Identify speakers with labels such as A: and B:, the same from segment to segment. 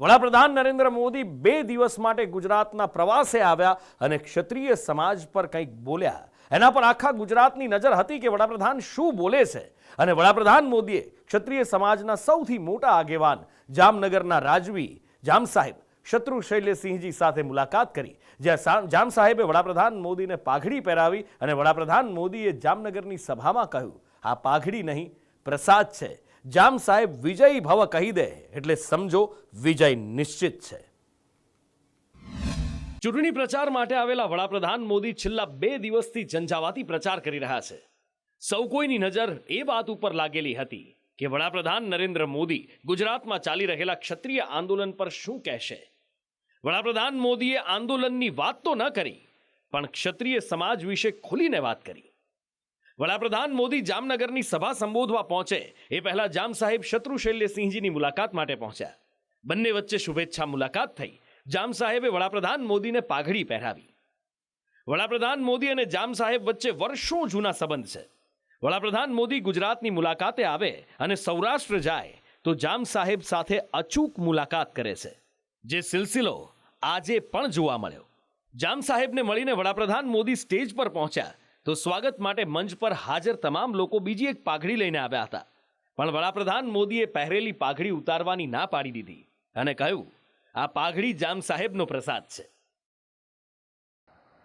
A: વડાપ્રધાન નરેન્દ્ર મોદી 2 દિવસ માટે ગુજરાતના પ્રવાસે આવ્યા અને ક્ષત્રિય સમાજ પર કંઈક બોલ્યા. એના પર આખા ગુજરાતની નજર હતી કે વડાપ્રધાન શું બોલે છે. અને વડાપ્રધાન મોદીએ ક્ષત્રિય સમાજના સૌથી મોટા આગેવાન જામનગરના રાજવી જામ સાહેબ શત્રુ શૈલ્યસિંહજી સાથે મુલાકાત કરી, જ્યાં જામ સાહેબે વડાપ્રધાન મોદીને પાઘડી પહેરાવી અને વડાપ્રધાન મોદીએ જામનગરની સભામાં કહ્યું, આ પાઘડી નહીં પ્રસાદ છે. જામ સાહેબ વિજય ભવ કહી દે એટલે સમજો વિજય નિશ્ચિત છે. ચૂંટણી પ્રચાર માટે આવેલા વડાપ્રધાન મોદી છેલ્લા 2 દિવસથી ઝંઝાવાતી પ્રચાર કરી રહ્યા છે. સૌ કોઈની નજર એ વાત ઉપર લાગેલી હતી કે વડાપ્રધાન નરેન્દ્ર મોદી ગુજરાતમાં ચાલી રહેલા ક્ષત્રિય આંદોલન પર શું કહેશે. વડાપ્રધાન મોદીએ આંદોલનની વાત તો ન કરી, પણ ક્ષત્રિય સમાજ વિશે ખુલીને વાત કરી. વડાપ્રધાન મોદી જામનગરની સભા સંબોધવા પહોંચે એ પહેલા જામ સાહેબ શત્રુ શૈલ્યસિંહજીની મુલાકાત માટે પહોંચ્યા. બંને વચ્ચે શુભેચ્છા મુલાકાત થઈ. જામ સાહેબે વડાપ્રધાન મોદીને પાઘડી પહેરાવી. વડાપ્રધાન મોદી અને જામ સાહેબ વચ્ચે વર્ષો જૂના સંબંધ છે. વડાપ્રધાન મોદી ગુજરાતની મુલાકાતે આવે અને સૌરાષ્ટ્ર જાય તો જામ સાહેબ સાથે અચૂક મુલાકાત કરે છે, જે સિલસિલો આજે પણ જોવા મળ્યો. જામ સાહેબને મળીને વડાપ્રધાન મોદી સ્ટેજ પર પહોંચ્યા તો સ્વાગત માટે મંચ પર હાજર તમામ લોકો બીજી એક પાઘડી લઈને આવ્યા હતા, પણ વડાપ્રધાન મોદીએ પહેરેલી પાઘડી ઉતારવાની ના પાડી દીધી અને કહ્યું, આ પાઘડી જામ સાહેબનો પ્રસાદ છે.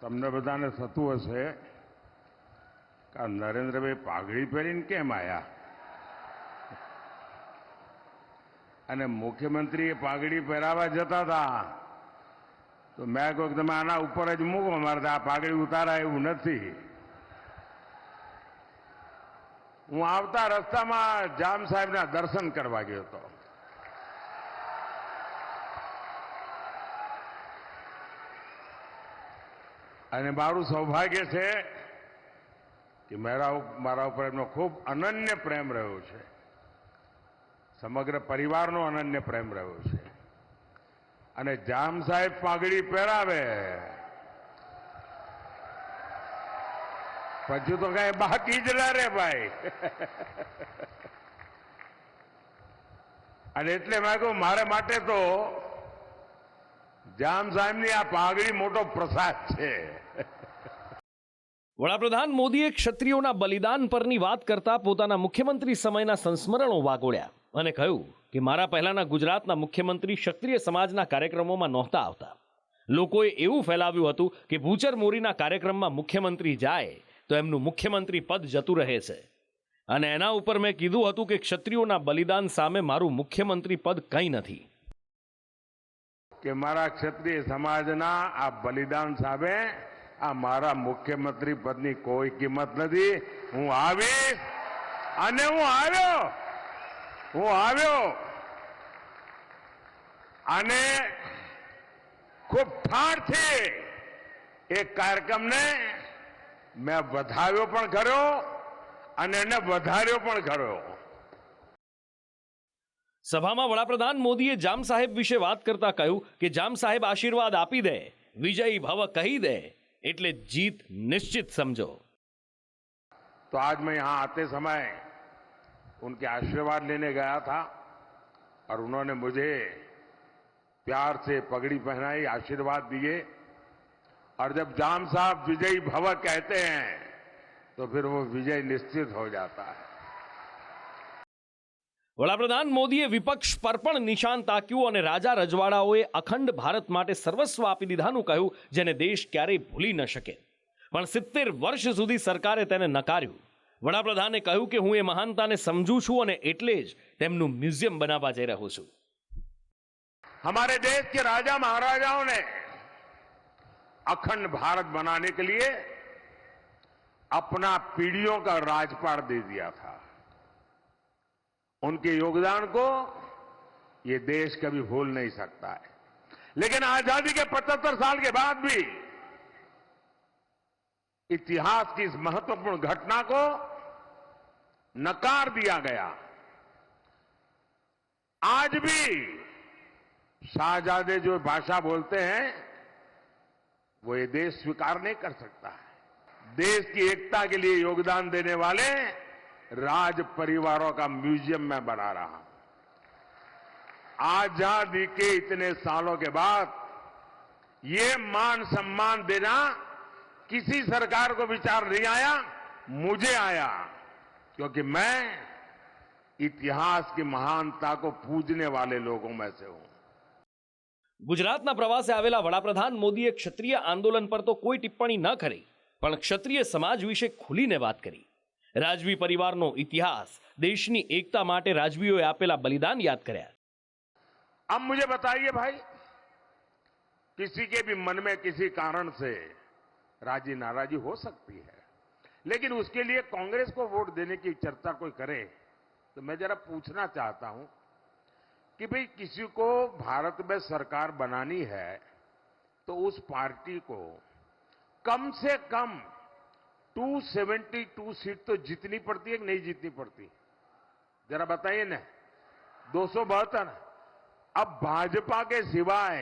B: તમને બધાને થતું હશે કે નરેન્દ્રભાઈ પાઘડી પહેરીને કેમ આવ્યા, અને મુખ્યમંત્રીએ પાઘડી પહેરાવા જતા હતા તો મેં કહ્યું તમે આના ઉપર જ મૂકો, મારે આ પાઘડી ઉતારાય એવું નથી. હું આવતા રસ્તામાં જામ સાહેબના દર્શન કરવા ગયો હતો. અને મારું સૌભાગ્ય છે કે મારા ઉપર એમનો ખૂબ અનન્ય પ્રેમ રહ્યો છે. સમગ્ર પરિવારનો અનન્ય પ્રેમ રહ્યો છે. અને જામ સાહેબ પાઘડી પહેરાવે પછી તો કઈ બાકી જ ના રે ભાઈ. અને એટલે મેં કહ્યું મારે માટે તો જામ સાહેબની આ પાઘડી મોટો પ્રસાદ છે.
A: વડાપ્રધાન મોદીએ ક્ષત્રિયોના બલિદાન પરની વાત કરતા પોતાના મુખ્યમંત્રી સમયના સંસ્મરણો વાગોળ્યા અને કહ્યું કે મારા પહેલાના ગુજરાતના મુખ્યમંત્રી ક્ષત્રિય સમાજના કાર્યક્રમોમાં નહોતા આવતા. લોકોએ એવું ફેલાવ્યું હતું કે ભૂચર મોરીના કાર્યક્રમમાં મુખ્યમંત્રી જાય તો એમનું મુખ્યમંત્રી પદ જતું રહે છે. અને એના ઉપર મેં કીધું હતું કે ક્ષત્રિયોના બલિદાન સામે મારું મુખ્યમંત્રી પદ કંઈ નથી.
B: કે મારા ક્ષત્રિય સમાજના આ બલિદાન સામે આ મારા મુખ્યમંત્રી પદની કોઈ કિંમત નથી. હું આવીશ અને હું આવ્યો અને ખૂબ ઠાણથી એક કાર્યક્રમને મેં વધાવ્યો પણ ખરો અને એને વધાર્યો પણ ખરો.
A: સભામાં વડાપ્રધાન મોદીએ જામ સાહેબ વિશે વાત કરતા કહ્યું કે જામ સાહેબ આશીર્વાદ આપી દે, વિજય ભવ કહી દે એટલે जीत निश्चित समझो.
B: तो आज मैं यहां आते समय उनके आशीर्वाद लेने गया था और उन्होंने मुझे प्यार से पगड़ी पहनाई, आशीर्वाद दिए. और जब जाम साहब विजयी भव कहते हैं तो फिर वो विजय निश्चित हो जाता है.
A: વડાપ્રધાન મોદીએ વિપક્ષ પર પણ નિશાન તાક્યું અને રાજા રજવાડાઓએ અખંડ ભારત માટે સર્વસ્વ આપી દીધાનું કહ્યું, જેને દેશ ક્યારેય ભૂલી ન શકે. પણ 70 વર્ષ સુધી સરકારે તેને નકાર્યું. વડાપ્રધાને કહ્યું કે હું એ મહાનતાને સમજું છું અને એટલે જ તેમનું મ્યુઝિયમ બનાવવા જઈ રહ્યો છું.
B: हमारे देश के राजा महाराजाओं ने अखंड भारत बनाने के लिए अपना पीढ़ियों का राजपाट दे दिया था. उनके योगदान को ये देश कभी भूल नहीं सकता है. लेकिन आजादी के 75 साल के बाद भी इतिहास की इस महत्वपूर्ण घटना को नकार दिया गया. आज भी शाहजादे जो भाषा बोलते हैं वो ये देश स्वीकार नहीं कर सकता है. देश की एकता के लिए योगदान देने वाले राज परिवारों का म्यूजियम मैं बना रहा हूं. आजादी के इतने सालों के बाद ये मान सम्मान देना किसी सरकार को विचार नहीं आया, मुझे आया, क्योंकि मैं इतिहास की महानता को पूजने वाले लोगों में से हूं।
A: ગુજરાતના પ્રવાસે આવેલા વડાપ્રધાન મોદીએ ક્ષત્રિય આંદોલન પર તો કોઈ ટિપ્પણી ન કરી, પણ ક્ષત્રિય સમાજ વિશે ખુલીને વાત કરી. રાજવી પરિવારનો ઇતિહાસ, દેશની એકતા માટે રાજવીઓએ આપેલા બલિદાન યાદ કર્યા.
B: अब मुझे बताइए भाई, किसी के भी मन में किसी कारण से राजी नाराजी हो सकती है, लेकिन उसके लिए कांग्रेस को वोट देने की चर्चा कोई करे तो मैं जरा पूछना चाहता हूं कि भाई किसी को भारत में सरकार बनानी है तो उस पार्टी को कम से कम 272 सीट तो जीतनी पड़ती है कि नहीं जीतनी पड़ती? जरा बताइए ना। 272। अब भाजपा के सिवाय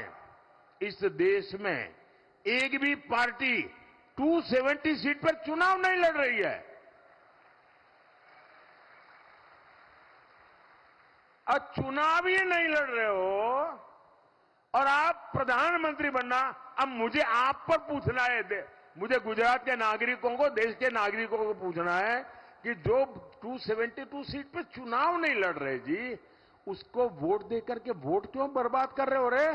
B: इस देश में एक भी पार्टी 270 सीट पर चुनाव नहीं लड़ रही है। और चुनाव ही नहीं लड़ रहे हो और आप प्रधानमंत्री बनना। अब मुझे आप पर पूछना है, मुझे गुजरात के नागरिकों को, देश के नागरिकों को पूछना है कि जो 272 सीट पर चुनाव नहीं लड़ रहे जी, उसको वोट देकर के वोट क्यों बर्बाद कर रहे हो रे?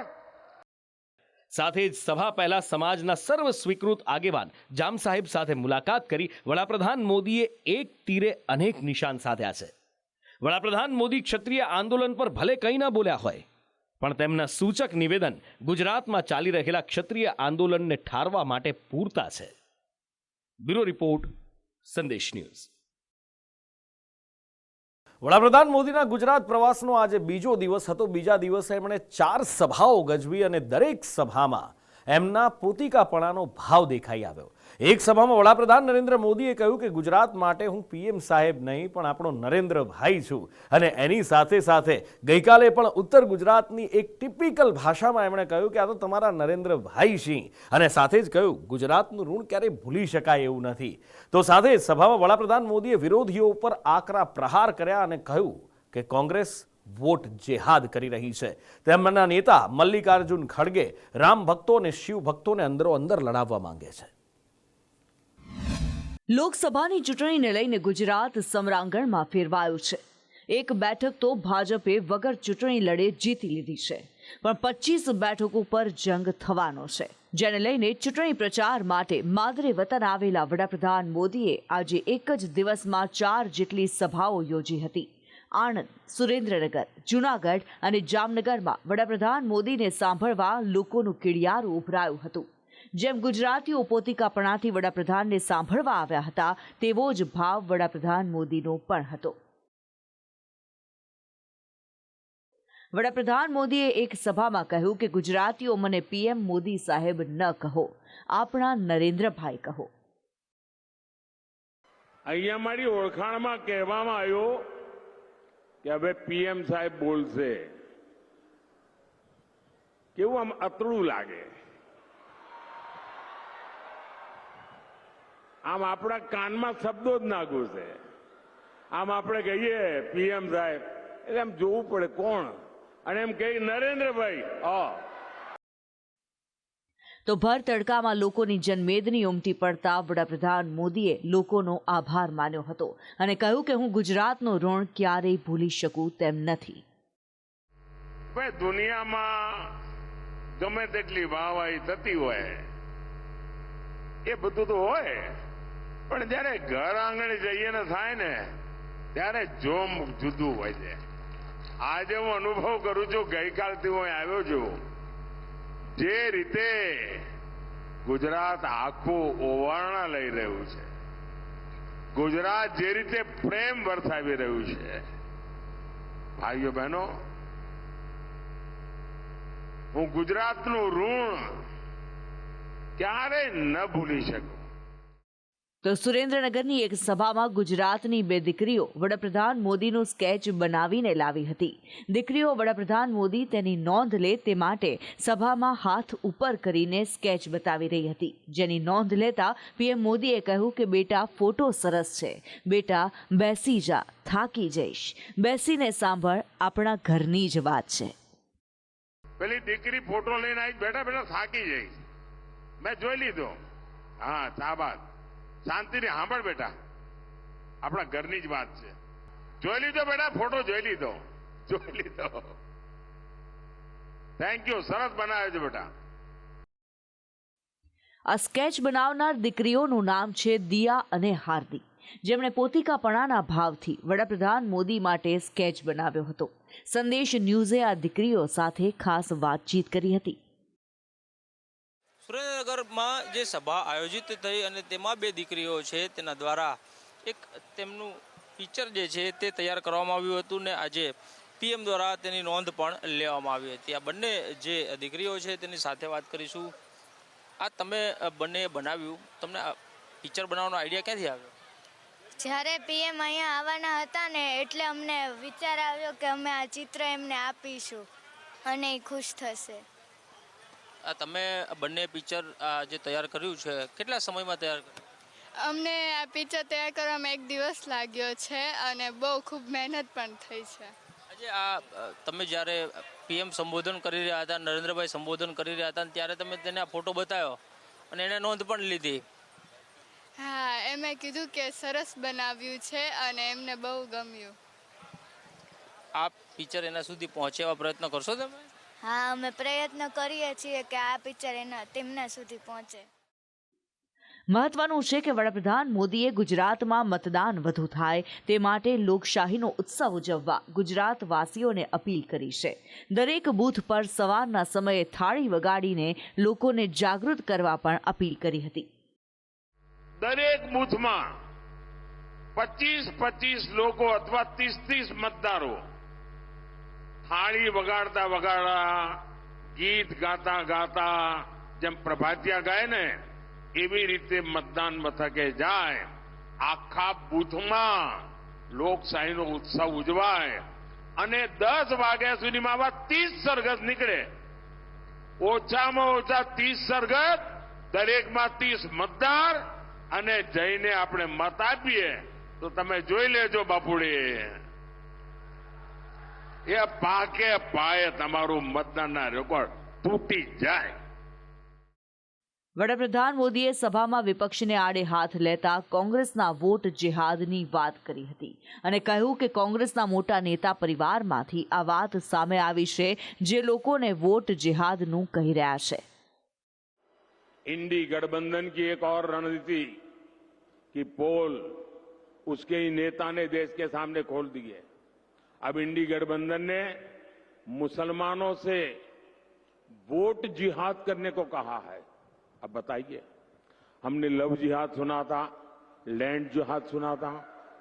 A: સાથે જ સભા પહેલા સમાજના સર્વ સ્વીકૃત આગેવાન જામ સાહેબ સાથે મુલાકાત કરી વડાપ્રધાન મોદીએ એક તીરે અનેક નિશાન સાધ્યા છે. વડાપ્રધાન મોદી ક્ષત્રિય આંદોલન પર ભલે કંઈ ન બોલ્યા હોય, પણ તેમના સૂચક નિવેદન ગુજરાતમાં ચાલી રહેલા ક્ષત્રિય આંદોલનને ઠારવા માટે પૂરતા છે. બ્યુરો રિપોર્ટ, સંદેશ ન્યૂઝ. વડાપ્રધાન મોદીના ગુજરાત પ્રવાસનો આજે બીજો દિવસ હતો. બીજા દિવસે એમણે 4 સભાઓ ગજવી અને દરેક સભામાં એમના પોતિકાપણાનો ભાવ દેખાઈ આવ્યો. એક સભામાં વડાપ્રધાન નરેન્દ્ર મોદીએ કહ્યું કે ગુજરાત માટે હું પીએમ સાહેબ નહીં પણ આપણો નરેન્દ્રભાઈ છું. અને એની સાથે સાથે ગઈકાલે પણ ઉત્તર ગુજરાતની એક ટિપિકલ ભાષામાં એમણે કહ્યું કે આ તો તમારા નરેન્દ્રભાઈ સિંહ. અને સાથે જ કહ્યું ગુજરાતનું ઋણ ક્યારેય ભૂલી શકાય એવું નથી. તો સાથે જ સભામાં વડાપ્રધાન મોદીએ વિરોધીઓ ઉપર આકરા પ્રહાર કર્યા અને કહ્યું કે કોંગ્રેસ વોટ જેહાદ કરી રહી છે. તેમના નેતા મલ્લિકાર્જુન ખડગે રામ ભક્તો અને શિવ ભક્તોને અંદરો અંદર લડાવવા માંગે છે.
C: લોકસભાની ચૂંટણીને લઈને ગુજરાત સમરાંગણમાં ફેરવાયું છે. એક બેઠક તો ભાજપે વગર ચૂંટણી લડે જીતી લીધી છે, પણ 25 બેઠકો પર જંગ થવાનો છે, જેને લઈને ચૂંટણી પ્રચાર માટે માદરે વતન આવેલા વડાપ્રધાન મોદીએ આજે એક જ દિવસમાં 4 જેટલી સભાઓ યોજી હતી. આણંદ, સુરેન્દ્રનગર, જૂનાગઢ અને જામનગરમાં વડાપ્રધાન મોદીને સાંભળવા લોકોનું કીડિયારું ઉભરાયું હતું. જેમ ગુજરાતીઓ પોતિકાપણાથી વડાપ્રધાનને સાંભળવા આવ્યા હતા, તેવો જ ભાવ વડાપ્રધાન મોદીનો પણ હતો. વડાપ્રધાન મોદીએ એક સભામાં કહ્યું કે ગુજરાતીઓ મને પીએમ મોદી સાહેબ ન કહો, આપણા નરેન્દ્રભાઈ કહો.
B: અહીંયા મારી ઓળખાણમાં કહેવામાં આવ્યો કે હવે પીએમ સાહેબ બોલશે. કેવું આમ અતડું લાગે. આમ આપણા કાનમાં શબ્દો જ ના ઘૂસે. આમ આપણે કહીએ પીએમ સાહેબ એટલે આમ જોવું પડે કોણ, અને એમ કહી નરેન્દ્રભાઈ.
C: તો ભર તડકામાં લોકોની જનમેદની ઉમટી પડતા વડાપ્રધાન મોદીએ લોકોનો આભાર માન્યો હતો અને કહ્યું કે હું ગુજરાતનો ઋણ ક્યારેય ભૂલી શકું તેમ નથી.
B: દુનિયામાં ગમે તેટલી વાહવાહી થતી હોય એ બધું તો હોય, પણ જયારે ઘર આંગણે જઈએ ને થાય ને ત્યારે જોમ જુદું હોય છે. આજે હું અનુભવ કરું છું, ગઈકાલથી હું આવ્યો છું, જે રીતે ગુજરાત આખું ઓવારણા લઈ રહ્યું છે, ગુજરાત જે રીતે પ્રેમ વરસાવી રહ્યું છે, ભાઈઓ બહેનો, હું ગુજરાતનું ઋણ ક્યારેય ન ભૂલી શકું.
C: તો સુરેન્દ્રનગરની એક સભામાં ગુજરાતની 2 દીકરીઓ વડાપ્રધાન મોદીનું સ્કેચ બનાવીને લાવી હતી. દીકરીઓ વડાપ્રધાન મોદી તેની નોંધ લે તે માટે સભામાં હાથ ઉપર કરીને સ્કેચ બતાવી રહી હતી, જેની નોંધ લેતા પીએમ મોદીએ કહ્યું કે બેટા ફોટો સરસ છે, બેટા બેસી જા, થાકી જઈશ, બેસીને સાંભળ, આપણા ઘરની જ વાત છે.
B: પેલી દીકરી ફોટો લઈને આવી બેઠા બેઠા થાકી જઈશ. મેં જોઈ લીધો. હા, શાબાશ, શાંતિથી સાંભળ બેટા, આપણા ઘરની જ વાત છે. જોઈ લીધો બેટા, ફોટો જોઈ લીધો. થેન્ક યુ, સરસ બનાવ્યો છે બેટા.
C: આ સ્કેચ બનાવનાર દીકરીઓનું નામ છે દિયા અને હાર્દિક, જેમણે પોતિકાપણાના ભાવથી વડાપ્રધાન મોદી માટે સ્કેચ બનાવ્યો હતો. સંદેશ ન્યૂઝે આ દીકરીઓ સાથે ખાસ વાતચીત કરી હતી.
D: સુરેન્દ્રનગરમાં જે સભા આયોજિત થઈ અને તેમાં બે દીકરીઓ છે તેના દ્વારા એક તેમનું પિક્ચર જે છે તે તૈયાર કરવામાં આવ્યું હતું ને આજે પીએમ દ્વારા તેની નોંધ પણ લેવામાં આવી હતી. આ બંને જે દીકરીઓ છે તેની સાથે વાત કરીશું. આ તમે બંને બનાવ્યું, તમને આ પિક્ચર બનાવવાનો આઈડિયા ક્યાંથી આવ્યો?
E: જ્યારે પીએમ અહીંયા આવવાના હતા ને એટલે અમને વિચાર આવ્યો કે અમે આ ચિત્ર એમને આપીશું અને એ ખુશ થશે.
D: આ તમે બંને પિક્ચર જે તૈયાર કર્યું છે કેટલા સમયમાં તૈયાર કર્યું?
F: અમને આ પિક્ચર તૈયાર કરવામાં 1 દિવસ લાગ્યો છે અને બહુ ખૂબ મહેનત પણ થઈ છે.
D: આજે આ તમે જ્યારે પીએમ સંબોધન કરી રહ્યા હતા, નરેન્દ્રભાઈ સંબોધન કરી રહ્યા હતા ત્યારે તમે તેને આ ફોટો બતાવ્યો અને એને નોંધ પણ લીધી.
F: હા, એમે કીધું કે સરસ બનાવ્યું છે અને એમને બહુ ગમ્યું.
D: આ પિક્ચર એના સુધી પહોંચે એવા પ્રયત્ન કરશો તમે?
E: હા, અમે પ્રયત્ન કરીએ છીએ કે આ પિક્ચર તેમના સુધી પહોંચે.
C: મહત્વનું છે કે વડાપ્રધાન મોદીએ ગુજરાતમાં મતદાન વધુ થાય તે માટે લોકશાહીનો ઉત્સવ ઉજવવા ગુજરાતવાસીઓને અપીલ કરી છે. દરેક બૂથ પર સવારના સમયે થાળી વગાડીને લોકોને જાગૃત કરવા પણ અપીલ કરી હતી.
B: દરેક બૂથમાં 25 લોકો અથવા 30 મતદારો થાળી વગાડતા વગાડતા, ગીત ગાતા ગાતા, જેમ પ્રભાતિયા ગાય ને એવી રીતે મતદાન મથકે જાય. આખા બૂથમાં લોકશાહીનો ઉત્સવ ઉજવાય અને 10 વાગ્યા સુધીમાં આવા 30 સરઘસ નીકળે. ઓછામાં ઓછા 30 સરઘસ, દરેકમાં 30 મતદાર, અને જઈને આપણે મત આપીએ તો તમે જોઈ લેજો બાપુડી, એ પાકે પાયે તમારું મતદાનના રેકોર્ડ તૂટી જાય.
C: વડાપ્રધાન મોદીએ સભામાં વિપક્ષને આડે હાથ લેતા કોંગ્રેસના વોટ જેહાદની વાત કરી હતી અને કહ્યું કે કોંગ્રેસના મોટા નેતા પરિવારમાંથી આ વાત સામે આવી છે જે લોકોને વોટ જેહાદનું કહી રહ્યા છે.
B: इंडी गठबंधन की एक और रणनीति की पोल उसके ही नेता ने देश के सामने खोल दी है. अब इंडी गठबंधन ने मुसलमानों से वोट जिहाद करने को कहा है. अब बताइए, हमने लव जिहाद सुना था, लैंड जिहाद सुना था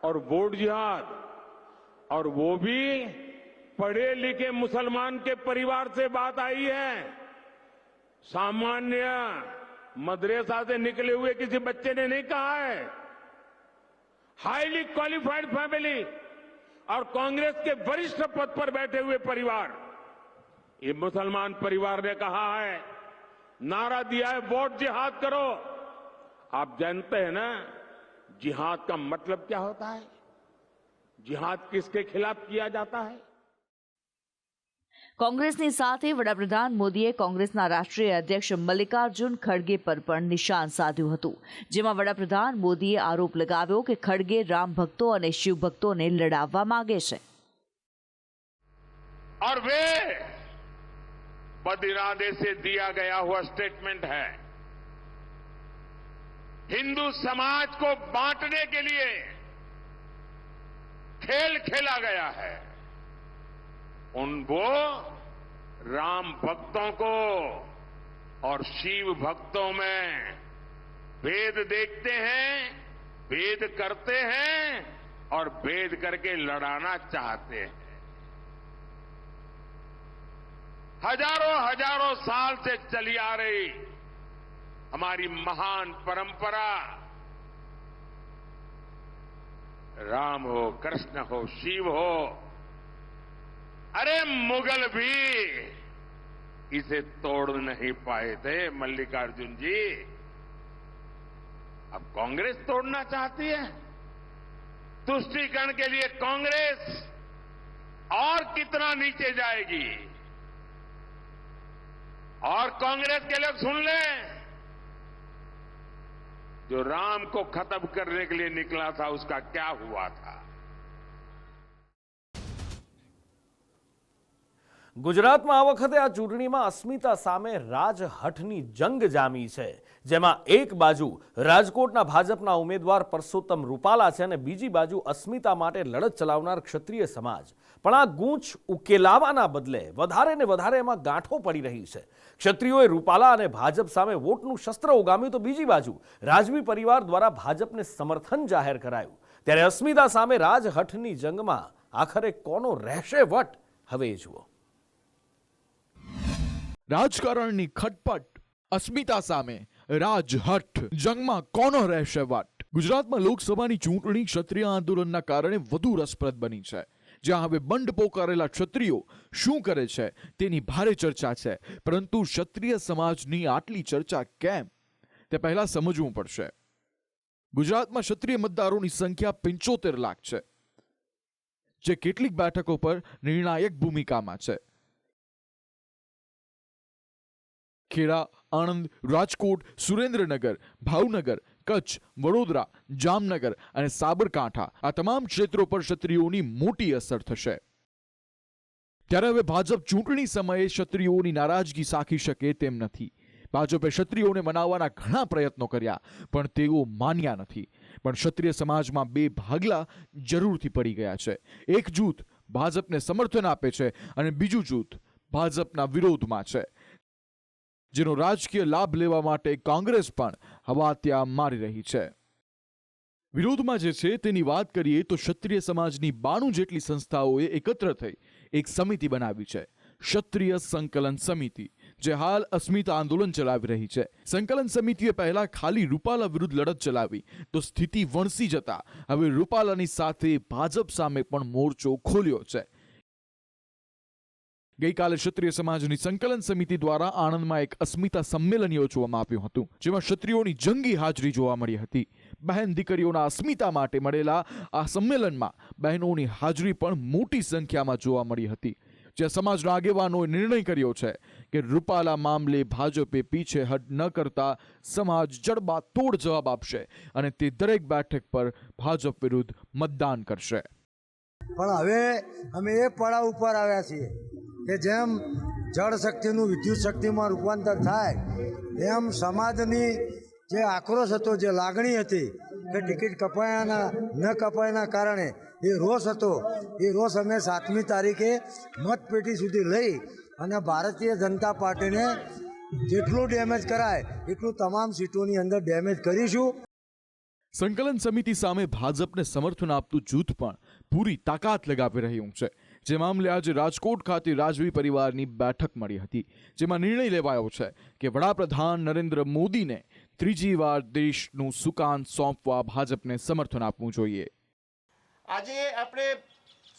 B: और वोट जिहाद, और वो भी पढ़े लिखे मुसलमान के परिवार से बात आई है. सामान्य मदरसा से निकले हुए किसी बच्चे ने नहीं कहा है. हाईली क्वालिफाइड फैमिली और कांग्रेस के वरिष्ठ पद पर बैठे हुए परिवार, ये मुसलमान परिवार ने कहा है, नारा दिया है वोट जिहाद करो. आप जानते हैं ना जिहाद का मतलब क्या होता है? जिहाद किसके खिलाफ किया जाता है?
C: કોંગ્રેસની સાથે વડાપ્રધાન મોદીએ કોંગ્રેસના રાષ્ટ્રીય અધ્યક્ષ મલ્લિકાર્જુન ખડગે પર પણ નિશાન સાધ્યું હતું, જેમાં વડાપ્રધાન મોદીએ આરોપ લગાવ્યો કે ખડગે રામ ભક્તો અને શિવ ભક્તોને લડાવવા માંગે છે.
B: और वे बदिरादे से दिया गया हुआ स्टेटमेंट है. हिंदू समाज को बांटने के लिए खेल खेला गया है. उनको राम भक्तों को और शिव भक्तों में भेद देखते हैं, भेद करते हैं और भेद करके लड़ाना चाहते हैं. हजारों साल से चली आ रही हमारी महान परंपरा, राम हो, कृष्ण हो, शिव हो, अरे मुगल भी इसे तोड़ नहीं पाए थे मल्लिकार्जुन जी. अब कांग्रेस तोड़ना चाहती है. तुष्टीकरण के लिए कांग्रेस और कितना नीचे जाएगी. और कांग्रेस के लोग सुन लें, जो राम को खत्म करने के लिए निकला था उसका क्या हुआ था।
A: ગુજરાતમાં આ વખતે આ ચૂંટણીમાં અસ્મિતા સામે રાજહઠની જંગ જામી છે, જેમાં એક બાજુ રાજકોટના ભાજપના ઉમેદવાર પરસોત્તમ રૂપાલા છે અને બીજી બાજુ અસ્મિતા માટે લડત ચલાવનાર ક્ષત્રિય સમાજ. પણ આ ગૂંચ ઉકેલાવાના બદલે વધારે ને વધારે એમાં ગાંઠો પડી રહી છે. ક્ષત્રિયોએ રૂપાલા અને ભાજપ સામે વોટનું શસ્ત્ર ઉગામ્યું તો બીજી બાજુ રાજવી પરિવાર દ્વારા ભાજપને સમર્થન જાહેર કરાયું. ત્યારે અસ્મિતા સામે રાજહઠની જંગમાં આખરે કોનો રહેશે વટ, હવે એ જુઓ.
G: રાજકારણની ખટપટ, અસ્મિતા સામે રાજહઠ, જંગમાં કોનો રહેશે વટ. ગુજરાતમાં લોકસભાની ચૂંટણી ક્ષત્રિય આંદોલનના કારણે વધુ રસપ્રદ બની છે, જ્યાં હવે બંડ પોકારેલા ક્ષત્રિયો શું કરે છે તેની ભારે ચર્ચા છે. પરંતુ ક્ષત્રિય સમાજની આટલી ચર્ચા કેમ, તે પહેલા સમજવું પડશે. ગુજરાતમાં ક્ષત્રિય મતદારોની સંખ્યા 75 લાખ છે, જે કેટલીક બેઠકો પર નિર્ણાયક ભૂમિકામાં છે. ખેડા, આણંદ, રાજકોટ, સુરેન્દ્રનગર, ભાવનગર, કચ્છ, વડોદરા, જામનગર અને સાબરકાંઠા આ તમામ ક્ષેત્રો પર ક્ષત્રિયોની મોટી અસર થશે. ત્યારે હવે ભાજપ ચૂંટણી સમયે ક્ષત્રિયોની નારાજગી સાખી શકે તેમ નથી. ભાજપે ક્ષત્રિયોને મનાવવાના ઘણા પ્રયત્નો કર્યા, પણ તેઓ માન્યા નથી. પણ ક્ષત્રિય સમાજમાં બે ભાગલા જરૂરથી પડી ગયા છે. એક જૂથ ભાજપને સમર્થન આપે છે અને બીજું જૂથ ભાજપના વિરોધમાં છે, જેનો રાજકીય લાભ લેવા માટે કોંગ્રેસ પણ હવા ત્યાં મારી રહી છે. વિરોધમાં જે છે તેની વાત કરીએ તો ક્ષત્રિય સમાજની 92 જેટલી સંસ્થાઓએ એકત્ર થઈ એક સમિતિ બનાવી છે, ક્ષત્રિય સંકલન સમિતિ, જે હાલ અસ્મિતા આંદોલન ચલાવી રહી છે. સંકલન સમિતિએ પહેલા ખાલી રૂપાલા વિરુદ્ધ લડત ચલાવી તો સ્થિતિ વણસી જતા હવે રૂપાલાની સાથે ભાજપ સામે પણ મોરચો ખોલ્યો છે. ગઈકાલે ક્ષત્રિય સમાજની સંકલન સમિતિ દ્વારા આણંદમાં એક અસ્મિતા સંમેલન યોજવામાં આવ્યું હતું, જેમાં ક્ષત્રિયોની જંગી હાજરી જોવા મળી હતી. બહેન દીકરીઓના અસ્મિતા માટે મળેલા આ સંમેલનમાં બહેનોની હાજરી પણ મોટી સંખ્યામાં જોવા મળી હતી, જ્યાં સમાજના આગેવાનોએ નિર્ણય કર્યો છે કે રૂપાલા મામલે ભાજપે પીછેહટ ન કરતા સમાજ જડબાતોડ જવાબ આપશે અને તે દરેક બેઠક પર ભાજપ વિરુદ્ધ મતદાન કરશે.
H: પણ હવે અમે એ પડાવ ઉપર આવ્યા છીએ કે જેમ જળ શક્તિનું વિદ્યુત શક્તિમાં રૂપાંતર થાય, એમ સમાજની જે આક્રોશ હતો, જે લાગણી હતી કે ટિકિટ કપાયાના ન કપાયાના કારણે એ રોષ હતો, એ રોષ અમે 7મી તારીખે મતપેટી સુધી લઈ અને ભારતીય જનતા પાર્ટીને જેટલું ડેમેજ કરાય એટલું તમામ સીટોની અંદર ડેમેજ કરીશું.
G: સંકલન સમિતિ સામે ભાજપને સમર્થન આપતું જૂથ પણ પૂરી તાકાત લગાવી રહ્યું છે. જે મામલે આજે રાજકોટ ખાતે રાજવી પરિવારની બેઠક મળી હતી, જેમાં નિર્ણય લેવાયો છે કે વડાપ્રધાન નરેન્દ્ર મોદીને ત્રીજી વાર દેશનું સુકાન સોંપવા ભાજપને સમર્થન આપવું જોઈએ.
I: આજે આપણે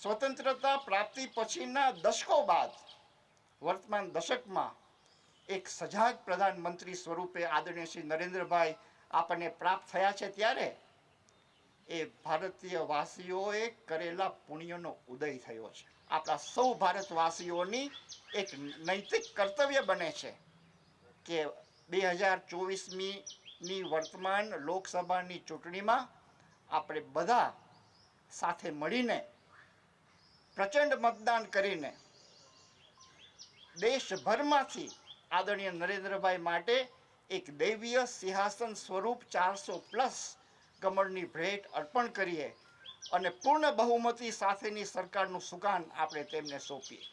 I: સ્વતંત્રતા પ્રાપ્તિ પછીના દશકો બાદ વર્તમાન દશકમાં એક સજાગ પ્રધાનમંત્રી સ્વરૂપે આદરણીય શ્રી નરેન્દ્રભાઈ આપણને પ્રાપ્ત થયા છે, ત્યારે એ ભારતીય વાસીઓએ કરેલા પુણ્યનો ઉદય થયો છે. આપણા સૌ ભારતવાસીઓની એક નૈતિક કર્તવ્ય બને છે કે 2024ની વર્તમાન લોકસભાની ચૂંટણીમાં આપણે બધા સાથે મળીને પ્રચંડ મતદાન કરીને દેશભરમાંથી આદરણીય નરેન્દ્રભાઈ માટે એક દૈવીય સિંહાસન સ્વરૂપ 400+ કમળની ભેટ અર્પણ કરીએ અને પૂર્ણ બહુમતી સાથેની સરકારનું સુકાન આપણે તેમને સોંપીએ.